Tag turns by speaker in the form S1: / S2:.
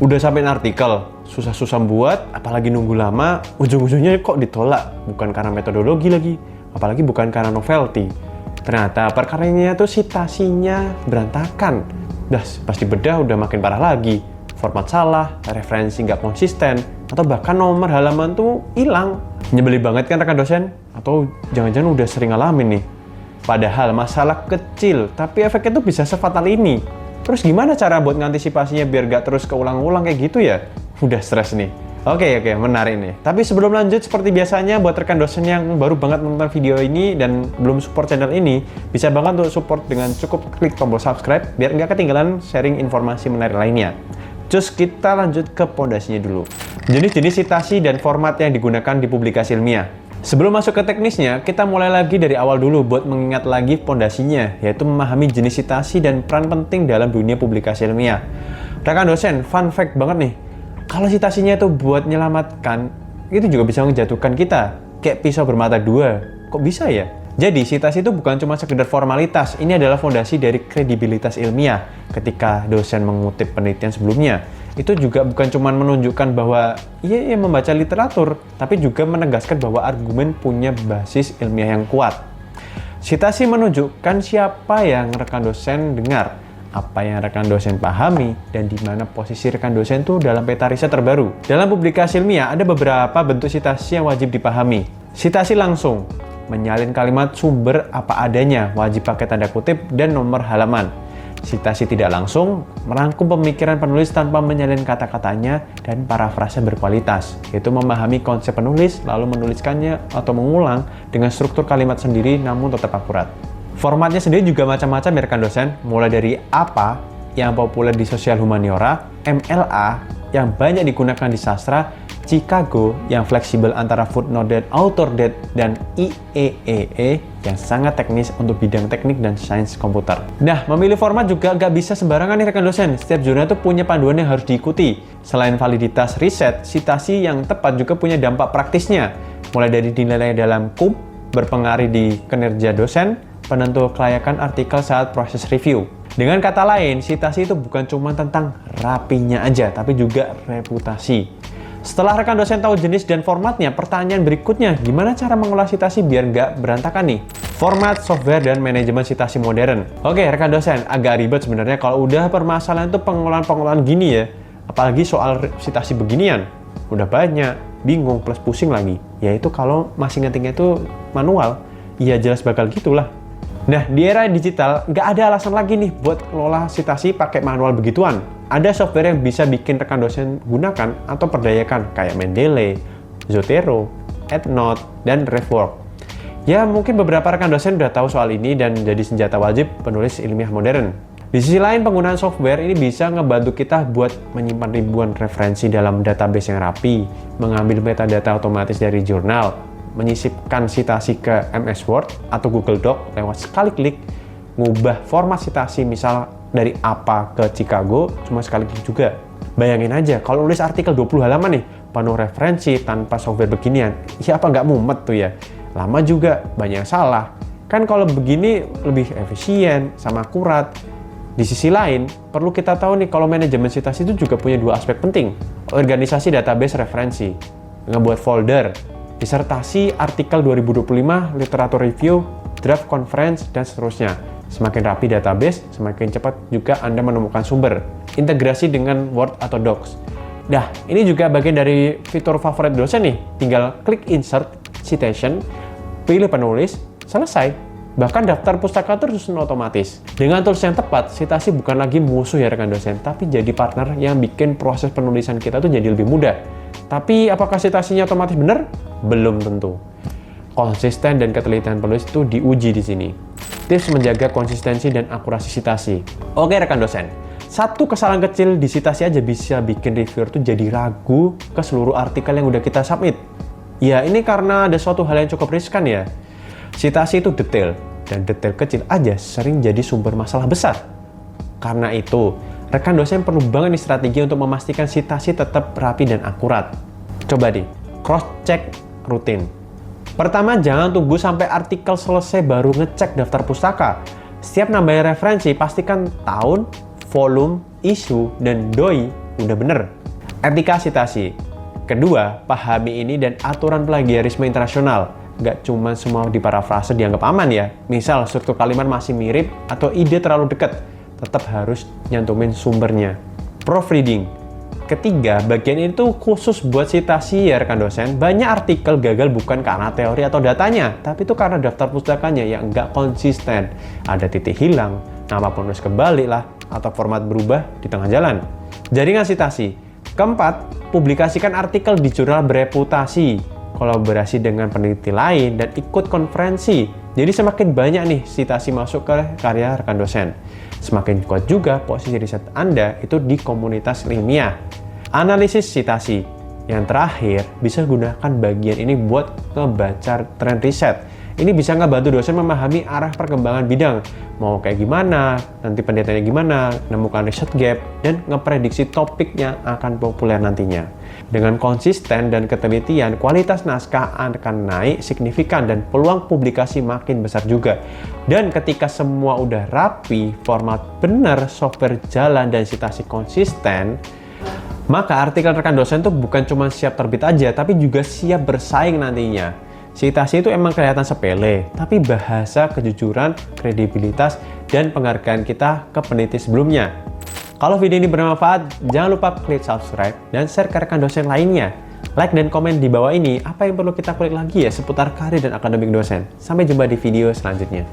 S1: Udah sampein artikel, susah-susah buat, apalagi nunggu lama, ujung-ujungnya kok ditolak. Bukan karena metodologi lagi, apalagi bukan karena novelty. Ternyata perkaranya tuh citasinya berantakan. Pasti bedah udah makin parah lagi. Format salah, referensi nggak konsisten, atau bahkan nomor halaman tuh hilang. Nyebelin banget kan rekan dosen? Atau jangan-jangan udah sering ngalamin nih? Padahal masalah kecil, tapi efeknya tuh bisa sefatal ini. Terus gimana cara buat ngantisipasinya biar gak terus keulang-ulang kayak gitu ya? Udah stres nih. Oke, menarik nih. Tapi sebelum lanjut, seperti biasanya buat rekan dosen yang baru banget nonton video ini dan belum support channel ini, bisa banget untuk support dengan cukup klik tombol subscribe biar nggak ketinggalan sharing informasi menarik lainnya. Terus kita lanjut ke pondasinya dulu. Jenis-jenis citasi dan format yang digunakan di publikasi ilmiah. Sebelum masuk ke teknisnya, kita mulai lagi dari awal dulu buat mengingat lagi pondasinya, yaitu memahami jenis citasi dan peran penting dalam dunia publikasi ilmiah. Rekan dosen, fun fact banget nih, kalau citasinya itu buat menyelamatkan, itu juga bisa menjatuhkan kita, kayak pisau bermata dua. Kok bisa ya? Jadi, citasi itu bukan cuma sekedar formalitas, ini adalah fondasi dari kredibilitas ilmiah ketika dosen mengutip penelitian sebelumnya. Itu juga bukan cuma menunjukkan bahwa ia membaca literatur, tapi juga menegaskan bahwa argumen punya basis ilmiah yang kuat. Citasi menunjukkan siapa yang rekan dosen dengar, apa yang rekan dosen pahami, dan di mana posisi rekan dosen itu dalam peta riset terbaru. Dalam publikasi ilmiah, ada beberapa bentuk citasi yang wajib dipahami. Citasi langsung, menyalin kalimat sumber apa adanya, wajib pakai tanda kutip dan nomor halaman. Citasi tidak langsung, merangkum pemikiran penulis tanpa menyalin kata-katanya dan parafrase berkualitas, yaitu memahami konsep penulis lalu menuliskannya atau mengulang dengan struktur kalimat sendiri namun tetap akurat. Formatnya sendiri juga macam-macam ya rekan dosen, mulai dari apa yang populer di sosial humaniora, MLA yang banyak digunakan di sastra, Chicago yang fleksibel antara footnote dan author date, dan IEEE yang sangat teknis untuk bidang teknik dan sains komputer. Nah, memilih format juga nggak bisa sembarangan nih rekan dosen. Setiap jurnal itu punya panduan yang harus diikuti. Selain validitas riset, citasi yang tepat juga punya dampak praktisnya. Mulai dari dinilai dalam KUM, berpengaruh di kinerja dosen, penentu kelayakan artikel saat proses review. Dengan kata lain, citasi itu bukan cuma tentang rapinya aja, tapi juga reputasi. Setelah rekan dosen tahu jenis dan formatnya, pertanyaan berikutnya, gimana cara mengolah citasi biar nggak berantakan nih? Format, software, dan manajemen citasi modern. Oke, rekan dosen, agak ribet sebenarnya kalau udah permasalahan itu pengolahan gini ya. Apalagi soal citasi beginian. Udah banyak, bingung, plus pusing lagi. Yaitu kalau masih ngetiknya itu manual, ya jelas bakal gitulah. Nah, di era digital, nggak ada alasan lagi nih buat ngelola citasi pakai manual begituan. Ada software yang bisa bikin rekan dosen gunakan atau perdayakan, kayak Mendeley, Zotero, EndNote, dan RefWorks. Ya, mungkin beberapa rekan dosen udah tahu soal ini dan jadi senjata wajib penulis ilmiah modern. Di sisi lain, penggunaan software ini bisa ngebantu kita buat menyimpan ribuan referensi dalam database yang rapi, mengambil metadata otomatis dari jurnal, menyisipkan citasi ke MS Word atau Google Doc lewat sekali klik, ngubah format citasi misal dari apa ke Chicago cuma sekali klik juga. Bayangin aja kalau nulis artikel 20 halaman nih, penuh referensi tanpa software beginian, ya apa nggak mumet tuh ya? Lama juga, banyak yang salah. Kan kalau begini lebih efisien sama akurat. Di sisi lain, perlu kita tahu nih kalau manajemen citasi itu juga punya dua aspek penting. Organisasi database referensi, ngebuat folder, disertasi, artikel 2025, literatur review, draft conference, dan seterusnya. Semakin rapi database, semakin cepat juga Anda menemukan sumber. Integrasi dengan Word atau Docs. Nah, ini juga bagian dari fitur favorit dosen nih. Tinggal klik insert citation, pilih penulis, selesai. Bahkan daftar pustaka tersusun otomatis. Dengan tools yang tepat, citasi bukan lagi musuh ya rekan dosen, tapi jadi partner yang bikin proses penulisan kita tuh jadi lebih mudah. Tapi apakah citasinya otomatis benar? Belum tentu. Konsisten dan ketelitian penulis itu diuji di sini. Tips menjaga konsistensi dan akurasi citasi. Oke rekan dosen, satu kesalahan kecil di citasi aja bisa bikin reviewer tuh jadi ragu ke seluruh artikel yang udah kita submit. Ya ini karena ada suatu hal yang cukup riskan ya. Citasi itu detail, dan detail kecil aja sering jadi sumber masalah besar. Karena itu, rekan dosen perlu banget nih strategi untuk memastikan citasi tetap rapi dan akurat. Coba deh, cross-check rutin. Pertama, jangan tunggu sampai artikel selesai baru ngecek daftar pustaka. Setiap nambahin referensi, pastikan tahun, volume, isu, dan doi udah bener. Etika sitasi. Kedua, pahami ini dan aturan plagiarisme internasional. Nggak cuma semua diparafrase dianggap aman ya. Misal struktur kalimat masih mirip atau ide terlalu dekat, tetap harus nyantumin sumbernya. Proofreading. Ketiga, bagian ini tuh khusus buat sitasi ya rekan dosen. Banyak artikel gagal bukan karena teori atau datanya, tapi itu karena daftar pustakanya yang nggak konsisten. Ada titik hilang, nama penulis kebalik lah, atau format berubah di tengah jalan. Jaringan sitasi. Keempat, publikasikan artikel di jurnal bereputasi, kolaborasi dengan peneliti lain, dan ikut konferensi. Jadi semakin banyak nih sitasi masuk ke karya rekan dosen, semakin kuat juga posisi riset Anda itu di komunitas ilmiah. Analisis sitasi. Yang terakhir, bisa gunakan bagian ini buat ngebaca tren riset. Ini bisa ngebantu dosen memahami arah perkembangan bidang, mau kayak gimana, nanti penelitiannya gimana, menemukan riset gap, dan ngeprediksi topik yang akan populer nantinya. Dengan konsisten dan ketelitian, kualitas naskah akan naik signifikan dan peluang publikasi makin besar juga. Dan ketika semua udah rapi, format benar, software jalan, dan sitasi konsisten, maka artikel rekan dosen tuh bukan cuma siap terbit aja, tapi juga siap bersaing nantinya. Sitasi itu emang kelihatan sepele, tapi bahasa, kejujuran, kredibilitas, dan penghargaan kita ke peneliti sebelumnya. Kalau video ini bermanfaat, jangan lupa klik subscribe dan share ke rekan dosen lainnya. Like dan komen di bawah ini apa yang perlu kita kulik lagi ya seputar karir dan akademik dosen. Sampai jumpa di video selanjutnya.